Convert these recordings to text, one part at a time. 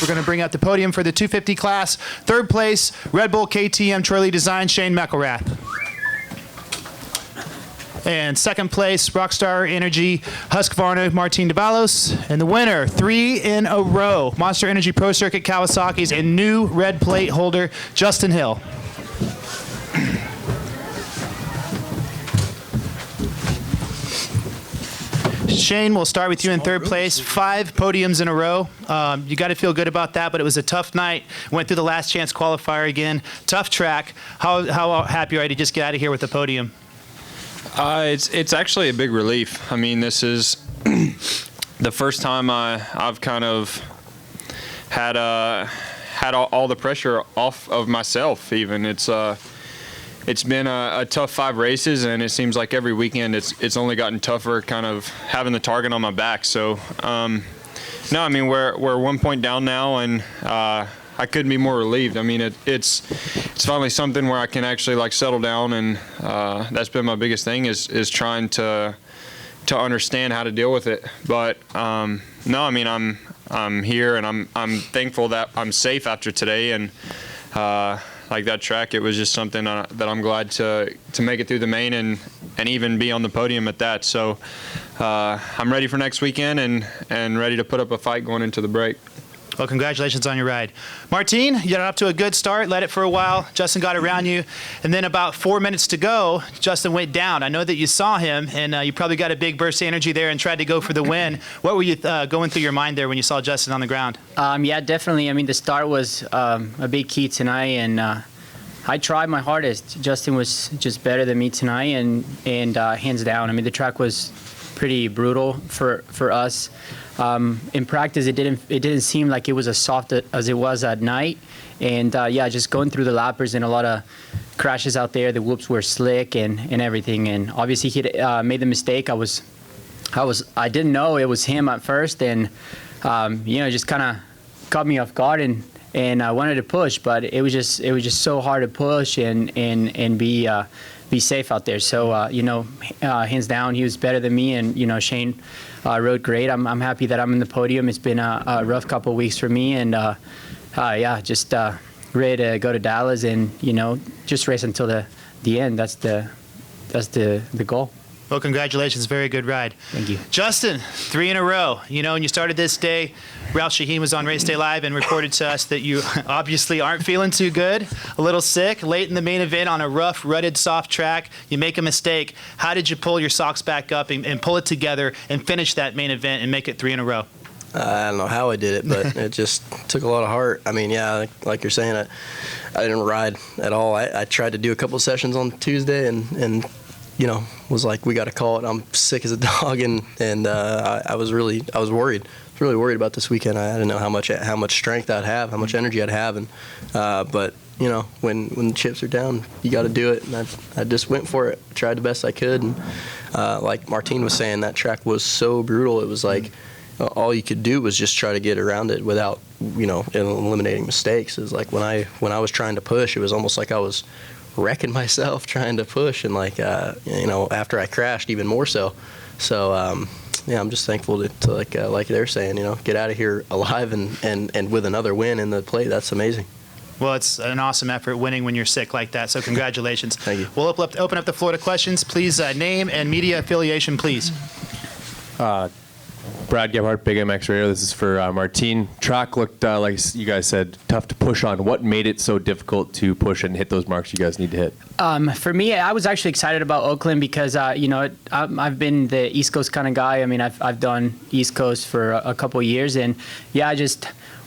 We're going to bring out the podium for the 250 class. Third place, Red Bull KTM Trolley Design, Shane McElrath. And second place, Rockstar Energy, Husqvarna, Martin Davalos. And the winner, 3 in a row, Monster Energy Pro Circuit Kawasaki's and new red plate holder, Justin Hill. Shane, we'll start with you in third place. 5 podiums in a row. You got to feel good about that, but it was a tough night. Went through the last chance qualifier again. Tough track. How happy are you to just get out of here with the podium? It's actually a big relief. I mean, this is the first time I've kind of had all the pressure off of myself. Even it's been a tough 5 races, and it seems like every weekend it's only gotten tougher, kind of having the target on my back. So no, I mean we're 1 point down now, and I couldn't be more relieved. I mean it's finally something where I can actually like settle down, and that's been my biggest thing is trying to understand how to deal with it. But no, I mean I'm here, and I'm thankful that I'm safe after today, and like that track, it was just something that I'm glad to make it through the main and even be on the podium at that. So I'm ready for next weekend and ready to put up a fight going into the break. Well, congratulations on your ride. Martin, you got up to a good start, led it for a while. Justin got around you. And then about 4 minutes to go, Justin went down. I know that you saw him, and you probably got a big burst of energy there and tried to go for the win. What were you going through your mind there when you saw Justin on the ground? Yeah, definitely. I mean, the start was a big key tonight, and I tried my hardest. Justin was just better than me tonight, and hands down. I mean, the track was pretty brutal for us. In practice, it didn't seem like it was as soft as it was at night, and yeah, just going through the lappers and a lot of crashes out there. The whoops were slick and everything, and obviously he made the mistake. I didn't know it was him at first, and just kind of caught me off guard, and I wanted to push, but it was just so hard to push and be safe out there. So hands down, he was better than me, and Shane rode great. I'm happy that I'm in the podium. It's been a rough couple of weeks for me, and just ready to go to Dallas and just race until the end. That's the goal. Well, congratulations. Very good ride. Thank you. Justin, 3 in a row. When you started this day, Ralph Shaheen was on Race Day Live and reported to us that you obviously aren't feeling too good, a little sick. Late in the main event on a rough, rutted, soft track, you make a mistake. How did you pull your socks back up and pull it together and finish that main event and make it 3 in a row? I don't know how I did it, but it just took a lot of heart. I mean, yeah, like you're saying, I didn't ride at all. I tried to do a couple of sessions on Tuesday and was like, we got to call it. I'm sick as a dog, and I was worried. I was really worried about this weekend. I didn't know how much strength I'd have, how much energy I'd have, and but when the chips are down, you got to do it, and I just went for it. Tried the best I could, and like Martin was saying, that track was so brutal. It was like all you could do was just try to get around it without eliminating mistakes. It was like when I was trying to push, it was almost like I was wrecking myself trying to push, and after I crashed, even more so. So I'm just thankful to like they're saying, get out of here alive and with another win in the plate. That's amazing. Well, it's an awesome effort winning when you're sick like that, so congratulations. Thank you. We'll open up the floor to questions. Please, name and media affiliation, please. Brad Gebhardt, Big MX Radio. This is for Martin. Track looked, like you guys said, tough to push on. What made it so difficult to push and hit those marks you guys need to hit? For me, I was actually excited about Oakland because, I've been the East Coast kind of guy. I mean, I've done East Coast for a couple of years. And, yeah,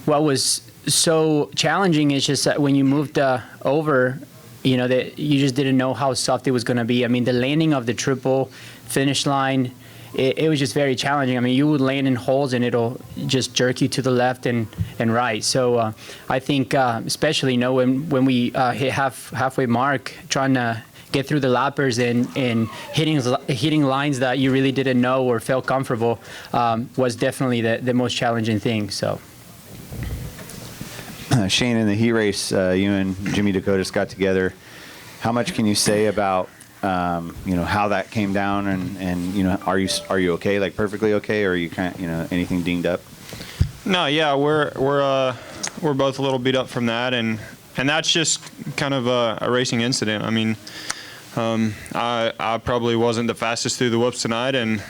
what was so challenging is just that when you moved over, that you just didn't know how soft it was going to be. I mean, the landing of the triple finish line, it was just very challenging. I mean, you would land in holes and it'll just jerk you to the left and right. So I think especially when we hit halfway mark, trying to get through the lappers and hitting lines that you really didn't know or felt comfortable was definitely the most challenging thing. So. Shane, in the heat race, you and Jimmy Dakota got together. How much can you say about how that came down, and are you okay, like perfectly okay, or are you anything dinged up? No, yeah, we're both a little beat up from that, and that's just kind of a racing incident. I mean, I probably wasn't the fastest through the whoops tonight, and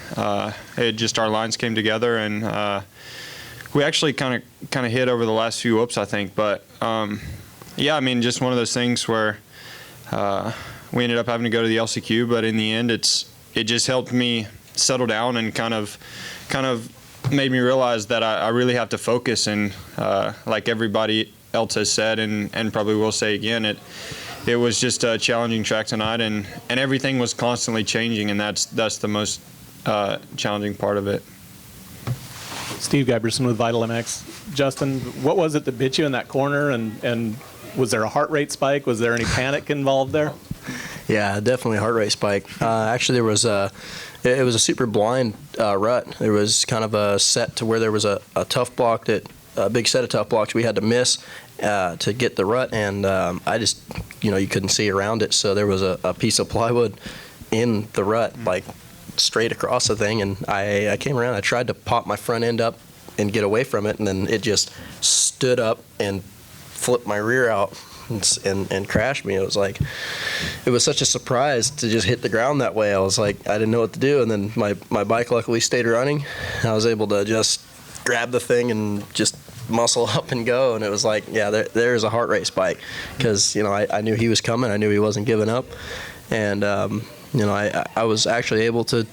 it just our lines came together, and we actually kind of hit over the last few whoops, I think. But yeah, I mean, just one of those things where we ended up having to go to the LCQ, but in the end, it just helped me settle down and kind of made me realize that I really have to focus, and like everybody else has said, and probably will say again, it was just a challenging track tonight, and everything was constantly changing, and that's the most challenging part of it. Steve Giberson with Vital MX. Justin, what was it that bit you in that corner, and was there a heart rate spike? Was there any panic involved there? Yeah, definitely a heart rate spike. Actually, there was it was a super blind rut. There was kind of a set to where there was a tough block, a big set of tough blocks we had to miss to get the rut, and I just, you couldn't see around it, so there was a piece of plywood in the rut, like straight across the thing, and I came around, I tried to pop my front end up and get away from it, and then it just stood up and flipped my rear out and crashed me. It was such a surprise to just hit the ground that way. I was like, I didn't know what to do, and then my bike luckily stayed running. I was able to just grab the thing and just muscle up and go, and it was like, yeah, there's a heart rate spike, because I knew he was coming, I knew he wasn't giving up, and I was actually able to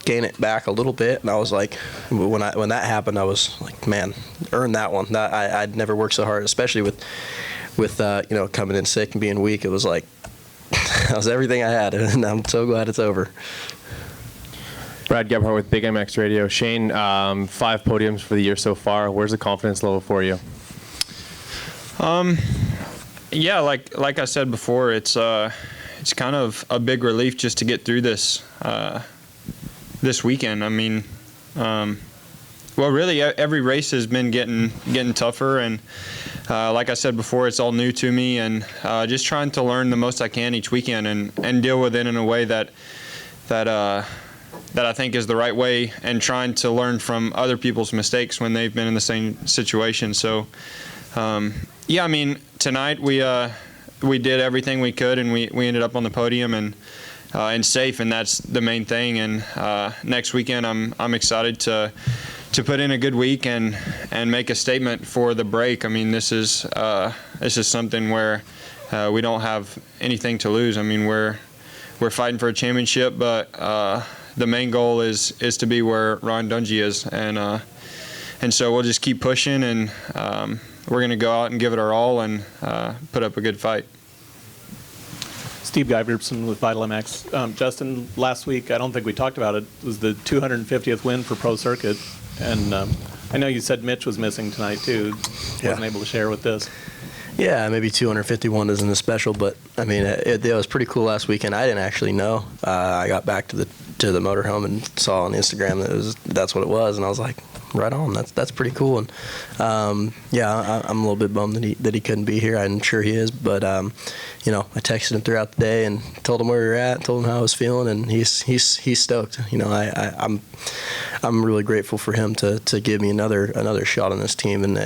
gain it back a little bit, and I was like, when that happened, I was like, man, earned that one. I'd never worked so hard, especially with coming in sick and being weak. It was like that was everything I had, and I'm so glad it's over. Brad Gebhardt with Big MX Radio. Shane, 5 podiums for the year so far. Where's the confidence level for you? Yeah, like I said before, it's kind of a big relief just to get through this weekend. I mean, well, really, every race has been getting tougher, and like I said before, it's all new to me, and just trying to learn the most I can each weekend and deal with it in a way that I think is the right way, and trying to learn from other people's mistakes when they've been in the same situation. So, yeah, I mean, tonight we did everything we could, and we ended up on the podium and safe, and that's the main thing. And next weekend, I'm excited to put in a good week and make a statement for the break. I mean, this is something where we don't have anything to lose. I mean, we're fighting for a championship, but the main goal is to be where Ryan Dungey is, and so we'll just keep pushing, and we're going to go out and give it our all and put up a good fight. Steve Giberson with Vital MX. Justin, last week, I don't think we talked about it, was the 250th win for Pro Circuit, and I know you said Mitch was missing tonight too. Wasn't able to share with this. Yeah, maybe 251 isn't as special, but I mean, it was pretty cool last weekend. I didn't actually know. I got back to the motorhome and saw on Instagram that's what it was, and I was like, right on. That's pretty cool. And yeah, I'm a little bit bummed that he couldn't be here. I'm sure he is, but I texted him throughout the day and told him where we were at, told him how I was feeling, and he's stoked. I'm really grateful for him to give me another shot on this team, and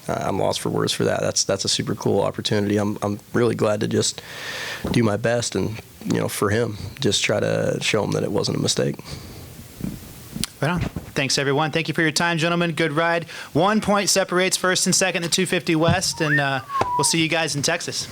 I'm lost for words for that. That's a super cool opportunity. I'm really glad to just do my best, and for him, just try to show him that it wasn't a mistake. Right on. Thanks, everyone. Thank you for your time, gentlemen. Good ride. 1 point separates first and second, the 250 West, and we'll see you guys in Texas.